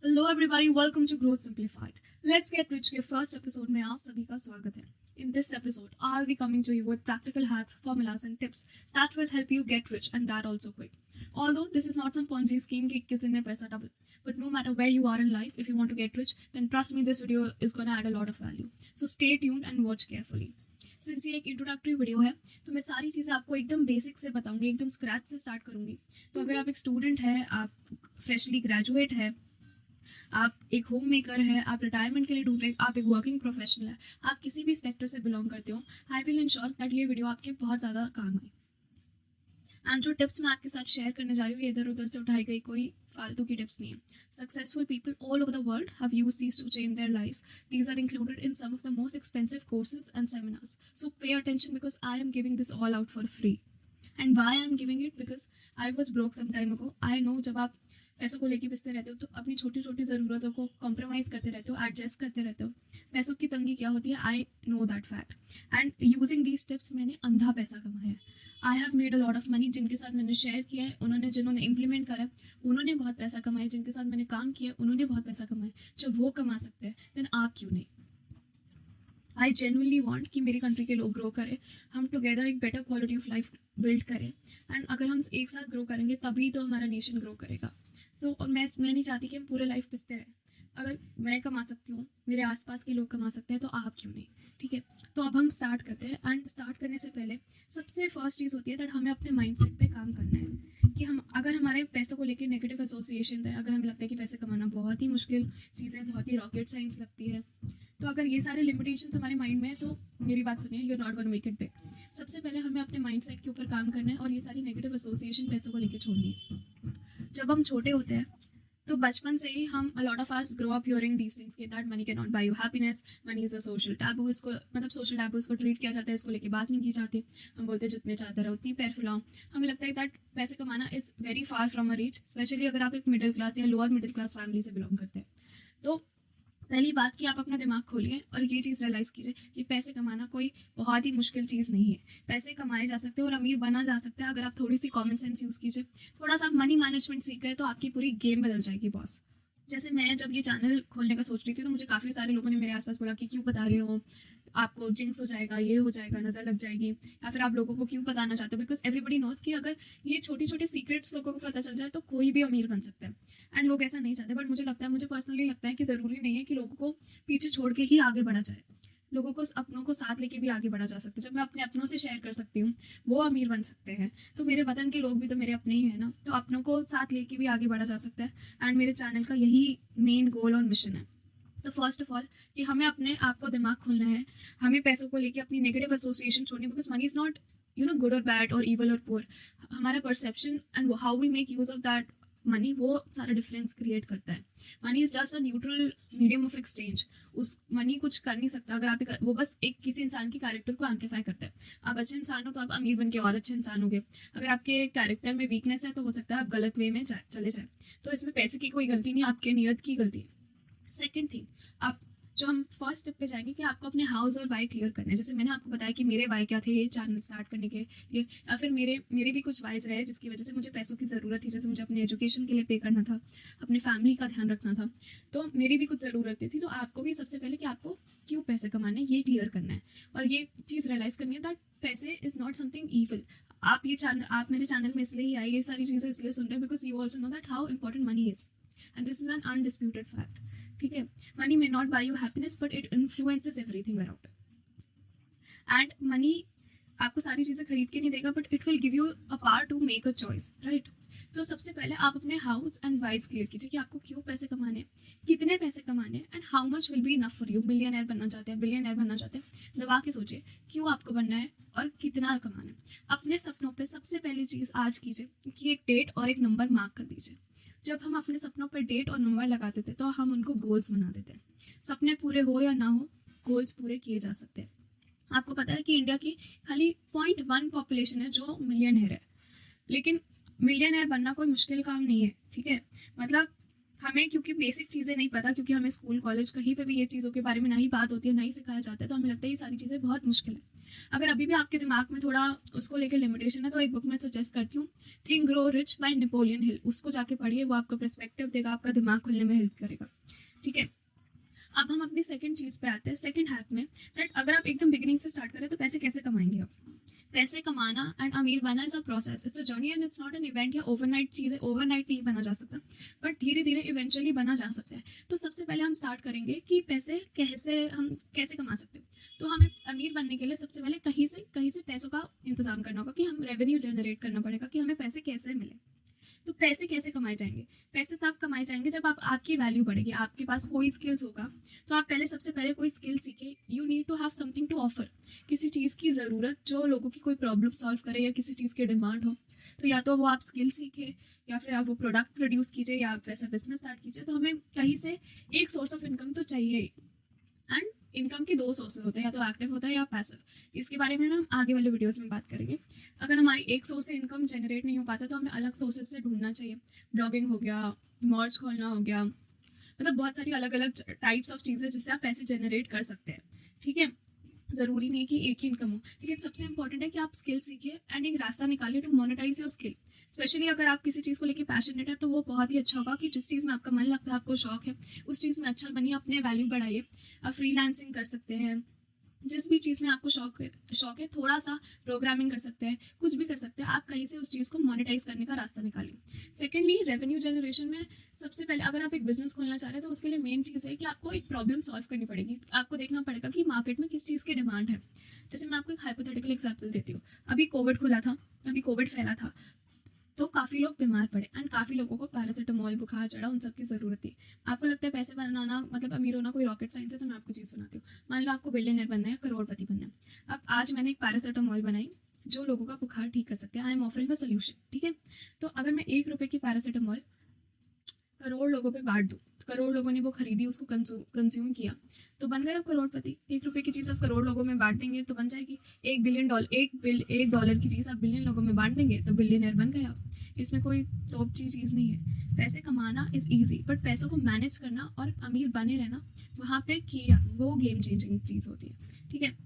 Hello everybody, welcome to growth simplified. Let's get rich के first episode में आप सभी का स्वागत है। In this episode, I'll be coming to you with practical hacks, formulas, and tips that will help you get rich, and that also quick. Although this is not some Ponzi scheme कि किस दिन में पैसा double, but no matter where you are in life, if you want to get rich, then trust me, this video is gonna add a lot of value. So stay tuned and watch carefully. Since ये एक introductory video है तो मैं सारी चीज़ें आपको एकदम basic से बताऊंगी, एकदम स्क्रैच से स्टार्ट करूंगी। तो अगर आप एक स्टूडेंट है, आप फ्रेशली ग्रेजुएट है, आप एक होम मेकर है, आप रिटायरमेंट के लिए ढूंढ रहे, आप एक वर्किंग प्रोफेशनल है, आप किसी भी सेक्टर से बिलोंग करते हो, आई विल इंश्योर दैट ये वीडियो आपके बहुत ज़्यादा काम आए। एंड जो टिप्स मैं आपके साथ शेयर करने जा रही हूँ ये इधर उधर से उठाई गई कोई फालतू की टिप्स नहीं है। Successful people all over the world have used these to change their lives. These are included in some of the most expensive courses and seminars. So pay attention because I am giving this all out for free. And why I am giving it because I was broke some time ago. I know जब आप पैसों को लेके पिसते रहते हो तो अपनी छोटी छोटी ज़रूरतों को कॉम्प्रोमाइज़ करते रहते हो, एडजस्ट करते रहते हो। पैसों की तंगी क्या होती है, I know that fact. And using these tips मैंने अंधा पैसा कमाया है। I have made a lot of money. जिनके साथ मैंने शेयर किया है, जिन्होंने इम्प्लीमेंट करा है, उन्होंने बहुत पैसा कमाया। जिनके साथ मैंने काम किया है, उन्होंने बहुत पैसा कमाया। जब वो कमा सकते हैं देन आप क्यों नहीं। आई जेन्युइनली वांट कि मेरी कंट्री के लोग ग्रो करें, हम टुगेदर एक better quality of life build करें। एंड अगर हम एक साथ ग्रो करेंगे तभी तो हमारा नेशन ग्रो करेगा। और मैं नहीं चाहती कि हम पूरे लाइफ पिसते रहें। अगर मैं कमा सकती हूँ, मेरे आसपास के लोग कमा सकते हैं, तो आप क्यों नहीं। ठीक है, तो अब हम स्टार्ट करते हैं। एंड स्टार्ट करने से पहले सबसे फर्स्ट चीज़ होती है दैट हमें अपने माइंडसेट पे काम करना है कि हम अगर हमारे पैसों को लेकर नेगेटिव एसोसिएशन है, अगर हमें लगता है कि पैसे कमाना बहुत ही मुश्किल चीज़ है, बहुत ही रॉकेट साइंस लगती है, तो अगर ये सारे लिमिटेशन हमारे माइंड में है तो मेरी बात सुनिए, you are not gonna make it big. सबसे पहले हमें अपने माइंडसेट के ऊपर काम करना है और ये सारी नेगेटिव एसोसिएशन पैसों को लेकर छोड़नी है। जब हम छोटे होते हैं तो बचपन से ही हम lot of us grow up hearing these things कि that money can not buy you happiness, money is a social taboo. इसको मतलब सोशल टैबू इसको ट्रीट किया जाता है, इसको लेके बात नहीं की जाती। हम बोलते हैं जितने चाहते रहो उतनी पैर फैलाओ। हमें लगता है दैट पैसे कमाना is very far from a reach, specially अगर आप एक मिडिल क्लास या लोअर मिडिल क्लास फैमिली से बिलोंग करते हैं। तो पहली बात कि आप अपना दिमाग खोलिए और ये चीज़ रियलाइज़ कीजिए कि पैसे कमाना कोई बहुत ही मुश्किल चीज़ नहीं है। पैसे कमाए जा सकते हैं और अमीर बना जा सकता है अगर आप थोड़ी सी कॉमन सेंस यूज़ कीजिए, थोड़ा सा मनी मैनेजमेंट सीख गए तो आपकी पूरी गेम बदल जाएगी बॉस। जैसे मैं जब ये चैनल खोलने का सोच रही थी तो मुझे काफ़ी सारे लोगों ने मेरे आसपास बोला कि क्यों बता रहे हो, आपको जिंक्स हो जाएगा, ये हो जाएगा, नज़र लग जाएगी, या फिर आप लोगों को क्यों बताना चाहते हो। बिकॉज एवरीबडी नोज कि अगर ये छोटी छोटी सीक्रेट्स लोगों को पता चल जाए तो कोई भी अमीर बन सकता है। एंड लोग ऐसा नहीं चाहते, बट मुझे लगता है, मुझे पर्सनली लगता है कि ज़रूरी नहीं है कि लोगों को पीछे छोड़ के ही आगे बढ़ा जाए। लोगों को अपनों को साथ लेके भी आगे बढ़ा जा सकता है। जब मैं अपने अपनों से शेयर कर सकती हूँ वो अमीर बन सकते हैं, तो मेरे वतन के लोग भी तो मेरे अपने ही है ना, तो अपनों को साथ लेके भी आगे बढ़ा जा सकता है। एंड मेरे चैनल का यही मेन गोल और मिशन है। तो फर्स्ट ऑफ ऑल कि हमें अपने आप को दिमाग खोलना है, हमें पैसों को लेके अपनी नेगेटिव एसोसिएशन छोड़नी, because money is not good और बैड और ईवल और पुअर। हमारा perception and how we make use of that money वो सारा डिफरेंस क्रिएट करता है। Money is just a neutral medium of exchange. उस मनी कुछ कर नहीं सकता अगर आप वो बस एक किसी इंसान की कैरेक्टर को एम्प्लीफाई करता है। आप अच्छे इंसान हो तो आप अमीर बन के और अच्छे इंसान हो गए। अगर आपके कैरेक्टर में वीकनेस है तो हो सकता है आप गलत वे में चले जाए। तो इसमें पैसे की कोई गलती नहीं, आपके नियत की गलती है। सेकेंड थिंग, आप जो हम फर्स्ट स्टेप पे जाएंगे कि आपको अपने हाउस और वाई क्लियर करना है। जैसे मैंने आपको बताया कि मेरे वाई क्या थे ये चैनल स्टार्ट करने के लिए, या फिर मेरे भी कुछ वाइज रहे जिसकी वजह से मुझे पैसों की ज़रूरत थी। जैसे मुझे अपने एजुकेशन के लिए पे करना था, अपने फैमिली का ध्यान रखना था, तो मेरी भी कुछ ज़रूरतें थी। तो आपको भी सबसे पहले कि आपको क्यों पैसे कमाने ये क्लियर करना है और ये चीज़ रियलाइज़ करनी है दैट पैसे इज़ नॉट समथिंग ईवल। आप मेरे चैनल में इसलिए ही आए, ये सारी चीज़ें इसलिए सुन रहे हैं because you also know that how important money is, and this is an undisputed fact. ठीक है, money may not buy you happiness but it influences everything around. And money आपको सारी चीज़ें खरीद के नहीं देगा, but it will give you a power to make a choice, right. तो सबसे पहले आप अपने हाउस एंड वाइज क्लियर कीजिए कि आपको क्यों पैसे कमाने हैं, कितने पैसे कमाने हैं, and how much will be enough for you. Millionaire बनना चाहते हैं, बिलियनर बनना चाहते हैं, दबा के सोचिए क्यों आपको बनना है और कितना कमाना है। अपने सपनों पे सबसे पहली चीज़ आज कीजिए कि एक डेट और एक नंबर मार्क कर दीजिए। जब हम अपने सपनों पर डेट और नंबर लगाते थे तो हम उनको गोल्स बना देते हैं। सपने पूरे हो या ना हो, गोल्स पूरे किए जा सकते हैं। आपको पता है कि इंडिया की खाली 0.1 पॉपुलेशन है जो मिलियनर है, लेकिन मिलियनर बनना कोई मुश्किल काम नहीं है। ठीक है, मतलब हमें क्योंकि बेसिक चीज़ें नहीं पता, क्योंकि हमें स्कूल कॉलेज कहीं पे भी ये चीज़ों के बारे में ना ही बात होती है, ना ही सिखाया जाता है, तो हमें लगता है ये सारी चीज़ें बहुत मुश्किल है। अगर अभी भी आपके दिमाग में थोड़ा उसको लेकर लिमिटेशन है तो एक बुक मैं सजेस्ट करती हूँ, think grow rich by Napoleon Hill. उसको जाके पढ़िए, वो आपका पर्सपेक्टिव देगा, आपका दिमाग खुलने में हेल्प करेगा। ठीक है, अब हम अपनी सेकंड चीज़ पे आते हैं, सेकंड हैक में, दैट अगर आप एकदम बिगिनिंग से स्टार्ट करें तो पैसे कैसे कमाएंगे आप। पैसे कमाना एंड अमीर बनना is a process, it's a journey and it's not an event या ओवरनाइट चीज़ है, ओवरनाइट नहीं बना जा सकता, बट धीरे धीरे इवेंचुअली बना जा सकता है। तो सबसे पहले हम स्टार्ट करेंगे कि पैसे हम कैसे कमा सकते हैं। तो हमें अमीर बनने के लिए सबसे पहले कहीं से पैसों का इंतजाम करना होगा, कि हम रेवेन्यू जनरेट करना पड़ेगा, कि हमें पैसे कैसे मिले। तो पैसे कैसे कमाए जाएंगे, पैसे तब कमाए जाएंगे जब आपकी वैल्यू बढ़ेगी, आपके पास कोई स्किल्स होगा। तो आप सबसे पहले कोई स्किल सीखे। You need to have something to offer, किसी चीज़ की ज़रूरत जो लोगों की कोई प्रॉब्लम सॉल्व करे या किसी चीज़ की डिमांड हो। तो या तो वो आप स्किल सीखे, या फिर आप वो प्रोडक्ट प्रोड्यूस कीजिए, या आप वैसा बिजनेस स्टार्ट कीजिए। तो हमें कहीं से एक सोर्स ऑफ इनकम तो चाहिए। एंड इनकम के दो सोर्सेज होते हैं, या तो एक्टिव होता है या पैसिव। इसके बारे में हम आगे वाले वीडियोस में बात करेंगे। अगर हमारी एक सोर्स से इनकम जनरेट नहीं हो पाता तो हमें अलग सोर्सेज से ढूंढना चाहिए। ब्लॉगिंग हो गया, मर्च खोलना हो गया, मतलब बहुत सारी अलग अलग टाइप्स ऑफ चीज़ें जिससे आप पैसे जनरेट कर सकते हैं। ठीक है, ज़रूरी नहीं है कि एक ही इनकम हो, लेकिन सबसे इंपॉर्टेंट है कि आप स्किल सीखिए एंड एक रास्ता निकालिए to monetize your skill. Specially अगर आप किसी चीज़ को लेकर पैशनेट है तो वो बहुत ही अच्छा होगा कि जिस चीज़ में आपका मन लगता है, आपको शौक है, उस चीज़ में अच्छा बनिए, अपने वैल्यू बढ़ाइए। आप फ्रीलांसिंग कर सकते हैं, जिस भी चीज़ में आपको शौक है, थोड़ा सा प्रोग्रामिंग कर सकते हैं, कुछ भी कर सकते हैं। आप कहीं से उस चीज़ को मोनेटाइज करने का रास्ता निकालिए। सेकेंडली, रेवेन्यू जनरेशन में सबसे पहले अगर आप एक बिजनेस खोलना चाह रहे हैं तो उसके लिए मेन चीज़ है कि आपको एक प्रॉब्लम सॉल्व करनी पड़ेगी। आपको देखना पड़ेगा कि मार्केट में किस चीज़ की डिमांड है। जैसे मैं आपको एक हाइपोथेटिकल एग्जाम्पल देती हूँ। अभी कोविड खुला था, अभी कोविड फैला था, तो काफ़ी लोग बीमार पड़े एंड काफ़ी लोगों को पैरासिटामोल बुखार चढ़ा, उन सब की ज़रूरत थी। आपको लगता है पैसे बनाना मतलब अमीर होना कोई रॉकेट साइंस है, तो मैं आपको चीज़ बनाती हूँ। मान लो आपको बिलियनर बनना है, करोड़पति बनना है। अब आज मैंने एक पैरासिटामोल बनाई जो लोगों का बुखार ठीक कर सकते हैं। I am offering a solution. ठीक है, तो अगर मैं 1 रुपये की पैरासिटामोल करोड़ लोगों पे बांट दूँ, करोड़ लोगों ने वो खरीदी, उसको कंज्यूम किया, तो बन गए आप करोड़पति। 1 रुपये की चीज़ आप करोड़ लोगों में बांट देंगे तो बन जाएगी। $1 की चीज़ आप बिलियन लोगों में बांट देंगे तो बिलियनर बन गए आप। इसमें कोई तोपची चीज़ नहीं है। पैसे कमाना इज़ ईजी, बट पैसों को मैनेज करना और अमीर बने रहना, वहाँ पे किया वो गेम चेंजिंग चीज़ होती है। ठीक है,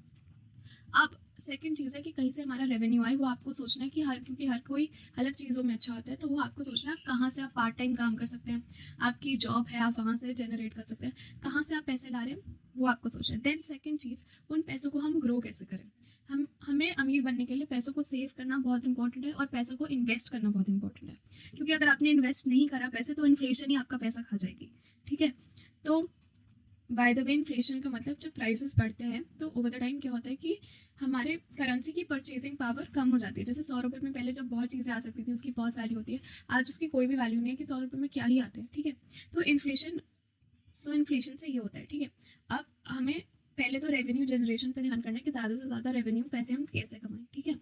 अब सेकंड चीज़ है कि कहीं से हमारा रेवेन्यू आए। वो आपको सोचना है कि क्योंकि हर कोई अलग चीज़ों में अच्छा होता है, तो वो आपको सोचना है आप कहाँ से आप पार्ट टाइम काम कर सकते हैं, आपकी जॉब है आप वहाँ से जनरेट कर सकते हैं, कहाँ से आप पैसे ला रहे हैं वो आपको सोचना है। देन सेकंड चीज़, उन पैसों को हम ग्रो कैसे करें। हमें अमीर बनने के लिए पैसों को सेव करना बहुत इंपॉर्टेंट है और पैसों को इन्वेस्ट करना बहुत इंपॉर्टेंट है, क्योंकि अगर आपने इन्वेस्ट नहीं करा पैसे तो इन्फ्लेशन ही आपका पैसा खा जाएगी। ठीक है, तो बाय द वे इन्फ्लेशन का मतलब जब प्राइसेस बढ़ते हैं तो ओवर द टाइम क्या होता है कि हमारे करेंसी की परचेजिंग पावर कम हो जाती है। जैसे 100 रुपये में पहले जब बहुत चीज़ें आ सकती थी उसकी बहुत वैल्यू होती है, आज उसकी कोई भी वैल्यू नहीं है कि 100 रुपये में क्या ही आते हैं। ठीक है, तो इन्फ्लेशन से ये होता है। ठीक है, अब हमें पहले तो रेवेन्यू जनरेशन पे ध्यान करना है कि ज़्यादा से ज़्यादा रेवेन्यू पैसे हम कैसे कमाएं। ठीक है,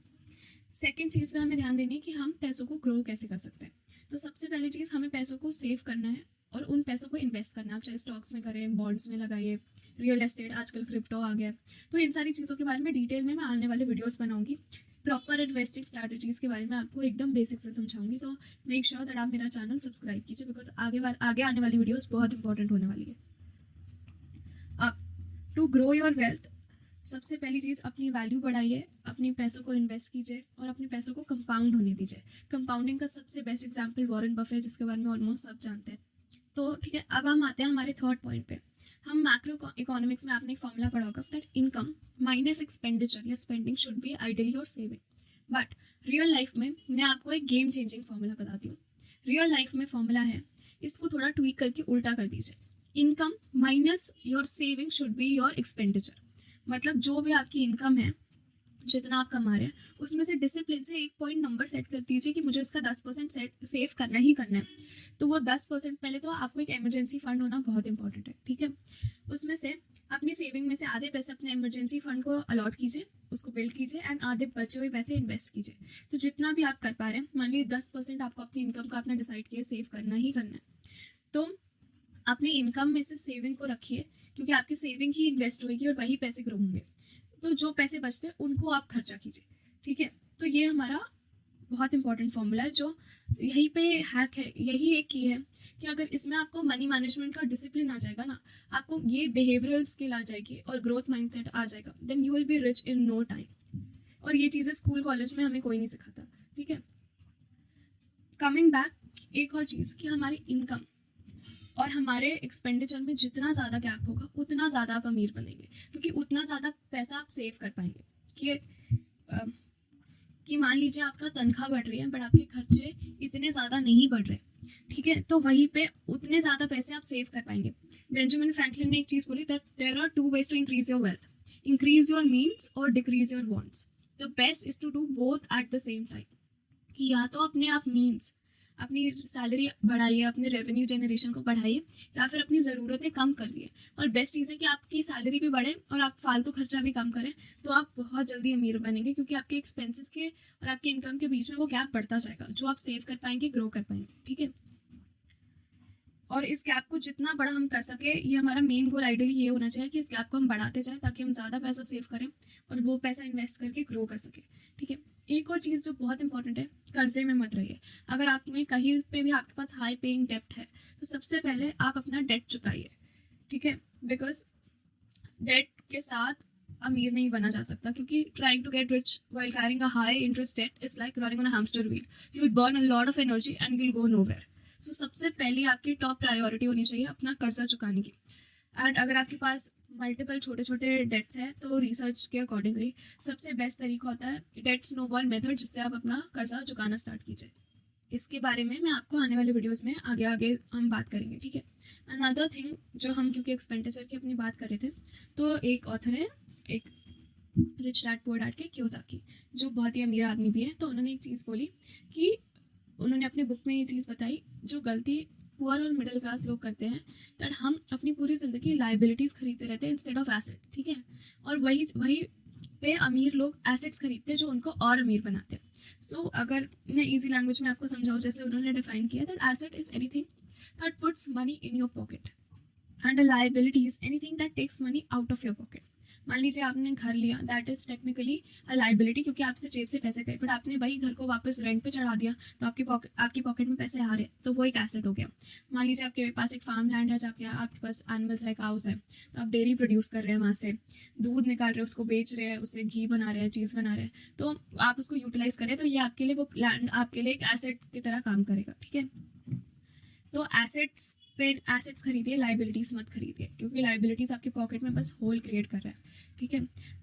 सेकेंड चीज़ पे हमें ध्यान देनी है कि हम पैसों को ग्रो कैसे कर सकते हैं। तो सबसे पहली चीज़, हमें पैसों को सेव करना है और उन पैसों को इन्वेस्ट करना है। आप चाहे स्टॉक्स में करें, बॉन्ड्स में लगाइए, रियल एस्टेट, आजकल क्रिप्टो आ गया। तो इन सारी चीज़ों के बारे में डिटेल में मैं आने वाले वीडियोस बनाऊंगी। प्रॉपर इन्वेस्टिंग स्ट्रैटेजीज के बारे में आपको एकदम बेसिक से समझाऊंगी। तो मेक श्योर दैट आप मेरा चैनल सब्सक्राइब कीजिए, बिकॉज आगे आने वाली वीडियोस बहुत इंपॉर्टेंट होने वाली है। अब टू ग्रो योर वेल्थ, सबसे पहली चीज़, अपनी वैल्यू बढ़ाइए, अपने पैसों को इन्वेस्ट कीजिए और अपने पैसों को कंपाउंड होने दीजिए। कंपाउंडिंग का सबसे बेस्ट एग्जाम्पल वॉरेन बफेट, जिसके बारे में ऑलमोस्ट सब जानते हैं। तो ठीक है, अब हम आते हैं हमारे थर्ड पॉइंट पे। हम मैक्रो इकोनॉमिक्स में आपने एक फॉर्मूला पढ़ा होगा दैट इनकम माइनस एक्सपेंडिचर या spending should be ideally your saving. But real life में मैं आपको एक गेम चेंजिंग फॉर्मूला बताती हूँ। रियल लाइफ में फॉर्मूला है, इसको थोड़ा ट्वीक करके उल्टा कर दीजिए। Income minus your saving should be your expenditure. मतलब जो भी आपकी इनकम है, जितना आप कमा रहे हैं, उसमें से डिसिप्लिन से एक पॉइंट नंबर सेट कर दीजिए कि मुझे इसका 10% सेव करना ही करना है। तो वो 10% पहले तो आपको एक इमरजेंसी फंड होना बहुत इंपॉर्टेंट है। ठीक है, उसमें से अपनी सेविंग में से आधे पैसे अपने इमरजेंसी फंड को अलॉट कीजिए, उसको बिल्ड कीजिए एंड आधे बचे हुए पैसे इन्वेस्ट कीजिए। तो जितना भी आप कर पा रहे हैं, मान लीजिए 10% आपको अपनी इनकम का अपना डिसाइड किया सेव करना ही करना है, तो अपनी इनकम में से सेविंग को रखिए, क्योंकि आपकी सेविंग ही इन्वेस्ट होगी और वही पैसे ग्रो होंगे। तो जो पैसे बचते हैं उनको आप खर्चा कीजिए। ठीक है, तो ये हमारा बहुत इंपॉर्टेंट फॉर्मूला है, जो यहीं पे हैक है, यही एक की है कि अगर इसमें आपको मनी मैनेजमेंट का डिसिप्लिन आ जाएगा ना, आपको ये बिहेवियरल स्किल आ जाएगी और ग्रोथ माइंडसेट आ जाएगा, then you will be rich in no time. और ये चीज़ें स्कूल कॉलेज में हमें कोई नहीं सिखाता, ठीक है। कमिंग बैक, एक और चीज़ कि हमारी इनकम और हमारे एक्सपेंडिचर में जितना ज़्यादा गैप होगा उतना ज़्यादा आप अमीर बनेंगे, क्योंकि उतना ज़्यादा पैसा आप सेव कर पाएंगे। कि मान लीजिए आपका तनख्वाह बढ़ रही है बट आपके खर्चे इतने ज़्यादा नहीं बढ़ रहे, ठीक है, तो वहीं पे उतने ज़्यादा पैसे आप सेव कर पाएंगे। बेंजामिन फ्रैंकलिन ने एक चीज़ बोली, that there are 2 ways to increase your wealth, increase your means और decrease your wants. The best is to do both at the same time, कि या तो अपने आप मीन्स, अपनी सैलरी बढ़ाइए, अपने रेवेन्यू जनरेशन को बढ़ाइए, या फिर अपनी ज़रूरतें कम करिए। और बेस्ट चीज़ है कि आपकी सैलरी भी बढ़े और आप फालतू खर्चा भी कम करें, तो आप बहुत जल्दी अमीर बनेंगे, क्योंकि आपके एक्सपेंसेस के और आपके इनकम के बीच में वो गैप बढ़ता जाएगा, जो आप सेव कर पाएंगे, ग्रो कर पाएंगे, ठीक है। और इस गैप को जितना बड़ा हम कर सके, ये हमारा मेन गोल आइडियली ये होना चाहिए कि इस गैप को हम बढ़ाते जाएं, ताकि हम ज़्यादा पैसा सेव करें और वो पैसा इन्वेस्ट करके ग्रो कर सकें, ठीक है। एक और चीज़ जो बहुत इंपॉर्टेंट है, कर्जे में मत रहिए। अगर आप में कहीं पे भी आपके पास हाई पेइंग डेप्ट है, तो सबसे पहले आप अपना डेट चुकाइए, ठीक है, बिकॉज डेट के साथ अमीर नहीं बना जा सकता, क्योंकि trying to get rich while carrying a high interest debt is like running on a hamster wheel, you will burn a lot of energy and you will go nowhere. So सबसे पहले आपकी टॉप प्रायोरिटी होनी चाहिए अपना कर्जा चुकाने की। And अगर आपके पास मल्टीपल छोटे छोटे डेट्स हैं, तो रिसर्च के अकॉर्डिंगली सबसे बेस्ट तरीका होता है डेट स्नोबॉल मेथड, जिससे आप अपना कर्जा चुकाना स्टार्ट कीजिए। इसके बारे में मैं आपको आने वाले वीडियोस में आगे आगे हम बात करेंगे, ठीक है। अनदर थिंग जो हम, क्योंकि एक्सपेंडिचर की अपनी बात कर रहे थे, तो एक ऑथर है, एक रिच डैड पुअर डैड के कियोसाकी, जो बहुत ही अमीर आदमी भी है, तो उन्होंने एक चीज़ बोली कि उन्होंने अपने बुक में ये चीज़ बताई, जो गलती पुअर और मिडिल क्लास लोग करते हैं, दैट हम अपनी पूरी ज़िंदगी लाइबिलिटीज़ खरीदते रहते हैं इंस्टेड ऑफ एसेट, ठीक है। और वही वही पे अमीर लोग एसेट्स खरीदते हैं जो उनको और अमीर बनाते हैं। सो अगर मैं इजी लैंग्वेज में आपको समझाऊँ, जैसे उन्होंने डिफाइन किया, that asset is anything that puts money in your pocket and a liability is anything that takes money out of your pocket. मान लीजिए आपने घर लिया, that is technically a liability, क्योंकि आपसे जेब से पैसे गए, बट आपने वही घर को वापस रेंट पे चढ़ा दिया, तो आपकी पॉकेट में पैसे आ रहे, तो वो एक एसेट हो गया। मान लीजिए आपके पास एक फार्म लैंड है, जहाँ आपके पास एनिमल्स है, काउस है, तो आप डेयरी प्रोड्यूस कर रहे हैं, वहाँ से दूध निकाल रहे हैं, उसको बेच रहे हैं, उससे घी बना रहे हैं, चीज़ बना रहे हैं, तो आप उसको यूटिलाइज करें, तो ये आपके लिए, वो लैंड आपके लिए एक एसेट की तरह काम करेगा, ठीक है। तो एसेट्स खरीदिए, लाइबिलिटीज मत खरीदिए, क्योंकि लाइबिलिटीज आपके पॉकेट में बस होल क्रिएट कर रहा है, ठीक है।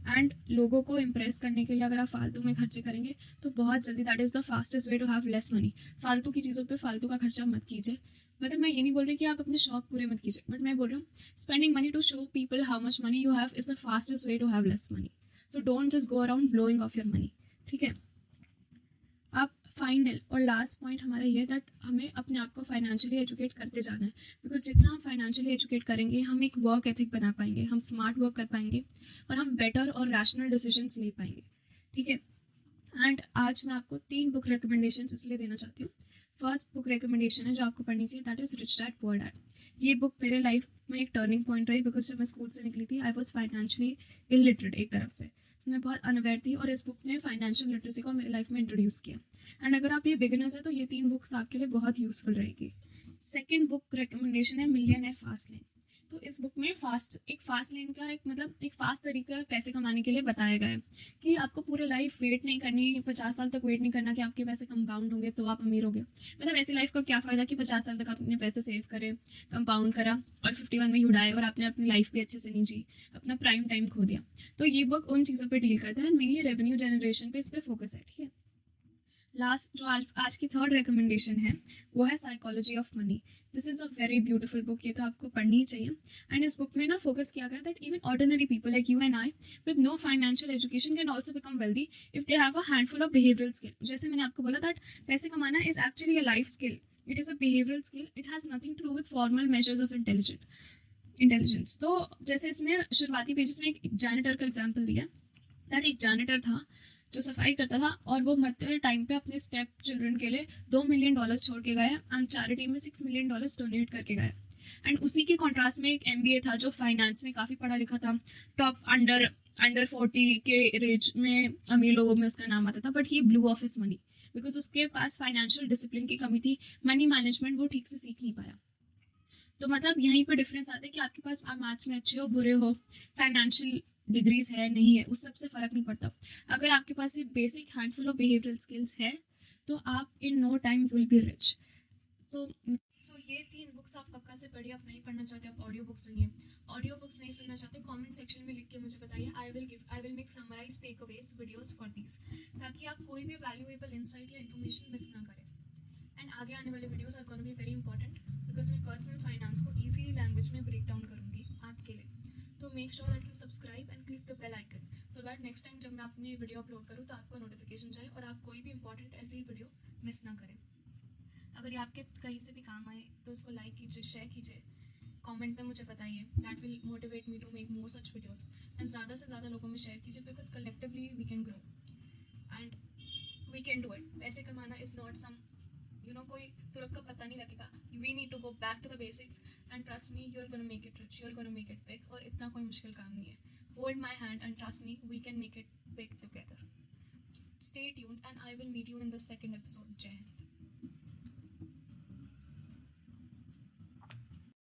एंड लोगों को इम्प्रेस करने के लिए अगर आप फालतू में खर्चे करेंगे, तो बहुत जल्दी, that is the fastest way to have less money. फालतू की चीज़ों पे फालतू का खर्चा मत कीजिए। मतलब मैं ये नहीं बोल रही कि आप अपने शौक पूरे मत कीजिए, बट मैं बोल रहा हूँ spending money to show people how much money you have is the fastest way to have less money. So don't just go around blowing off your money, ठीक है। आप फाइनल और लास्ट पॉइंट हमारा ये है, दैट हमें अपने आप को फाइनेंशियली एजुकेट करते जाना है, बिकॉज जितना हम फाइनेंशियली एजुकेट करेंगे, हम एक वर्क एथिक बना पाएंगे, हम स्मार्ट वर्क कर पाएंगे और हम बेटर और रैशनल डिसीजंस ले पाएंगे, ठीक है। एंड आज मैं आपको 3 बुक रिकमेंडेशन इसलिए देना चाहती हूँ। फर्स्ट बुक रिकमेंडेशन है जो आपको पढ़नी चाहिए, that is rich dad poor dad. ये बुक मेरे लाइफ में एक टर्निंग पॉइंट रही, बिकॉज जब मैं स्कूल से निकली थी, आई वॉज फाइनेंशियली इलिटरेट एक तरफ से, मैं बहुत अनअवेयर थी, और इस बुक ने फाइनेंशियल लिटरेसी को मेरी लाइफ में इंट्रोड्यूस किया। एंड अगर आप ये बिगिनर्स है, तो ये 3 बुक्स आपके लिए बहुत यूजफुल रहेगी। सेकेंड बुक रिकमेंडेशन है मिलियनेयर फास्ट लेन। तो इस बुक में फास्ट लेन का एक फास्ट तरीका पैसे कमाने के लिए बताया गया है, कि आपको पूरे लाइफ वेट नहीं करनी, 50 साल तक वेट नहीं करना कि आपके पैसे कंपाउंड होंगे तो आप अमीर होंगे। मतलब ऐसी लाइफ का क्या फ़ायदा कि 50 साल तक आप अपने पैसे सेव करें, कंपाउंड करा, और 51 में ही उड़ाए, और आपने अपनी लाइफ भी अच्छे से नहीं जी, अपना प्राइम टाइम खो दिया। तो ये बुक उन चीज़ों पर डील करता है, मेनली रेवेन्यू जनरेशन पे इस पर फोकस है, ठीक है। लास्ट जो आज की थर्ड रिकमेंडेशन है, वो है psychology of money. This is a very beautiful book, ये तो आपको पढ़नी ही चाहिए। एंड इस बुक में ना फोकस किया गया that even ordinary people like you and I with no financial education can also become wealthy if they have a handful of behavioural skill. जैसे मैंने आपको बोला दैट पैसे कमाना is actually a life skill, it is a behavioural skill, it has nothing to do with formal measures of intelligence. तो जैसे इसमें शुरुआती पेजेस में एक जैनिटर का एग्जाम्पल दिया, दैट एक जैनिटर था जो सफाई करता था, और वो मरते टाइम पे अपने स्टेप चिल्ड्रन के लिए $2 मिलियन छोड़ के गया, एंड चैरिटी में $6 मिलियन डोनेट करके गया। एंड उसी के कॉन्ट्रास्ट में एक MBA था जो फाइनेंस में काफ़ी पढ़ा लिखा था, टॉप अंडर अंडर 40 के रेंज में अमीर लोगों में उसका नाम आता था, but he blue of his money because उसके पास फाइनेंशियल डिसिप्लिन की कमी थी, मनी मैनेजमेंट वो ठीक से सीख नहीं पाया। तो मतलब यहीं पर डिफरेंस आता है कि आपके पास आप मैथ्स में अच्छे हो बुरे हो, फाइनेंशियल डिग्रीज है नहीं है, उस सबसे फ़र्क नहीं पड़ता। अगर आपके पास ये basic handful of behavioural skills है तो आप in no time you will be rich. So ये 3 बुक्स आप पक्का से पढ़िए। आप नहीं पढ़ना चाहते आप ऑडियो बुक सुनिए। ऑडियो बुक्स नहीं सुनना चाहते कमेंट सेक्शन में लिख के मुझे बताइए। I will make summarize takeaways videos for these, ताकि आप कोई भी वैल्यूएबल इंसाइट या इन्फॉर्मेशन मिस ना करें। एंड आगे आने वाले videos are gonna be very important because मैं पर्सनल फाइनेंस को ईजी लैंग्वेज में ब्रेक डाउन करूँगी आपके लिए। तो make sure that you subscribe and click the bell icon so that next time जब मैं अपनी वीडियो अपलोड करूँ तो आपको नोटिफिकेशन जाए और आप कोई भी इंपॉर्टेंट ऐसी वीडियो मिस ना करें। अगर ये आपके कहीं से भी काम आए तो उसको लाइक कीजिए, शेयर कीजिए, कमेंट में मुझे बताइए। That will motivate me to make more such videos. And ज़्यादा से ज़्यादा लोगों में शेयर कीजिए because collectively we can grow and we can do it. पैसे कमाना इज़ नॉट सम कोई तुरंत का पता नहीं लगेगा। We need to go back to the basics and trust me you are gonna make it rich, you are gonna make it big. और इतना कोई मुश्किल काम नहीं है। Hold my hand and trust me, we can make it big together. Stay tuned and I will meet you in the second episode. जय हिंद।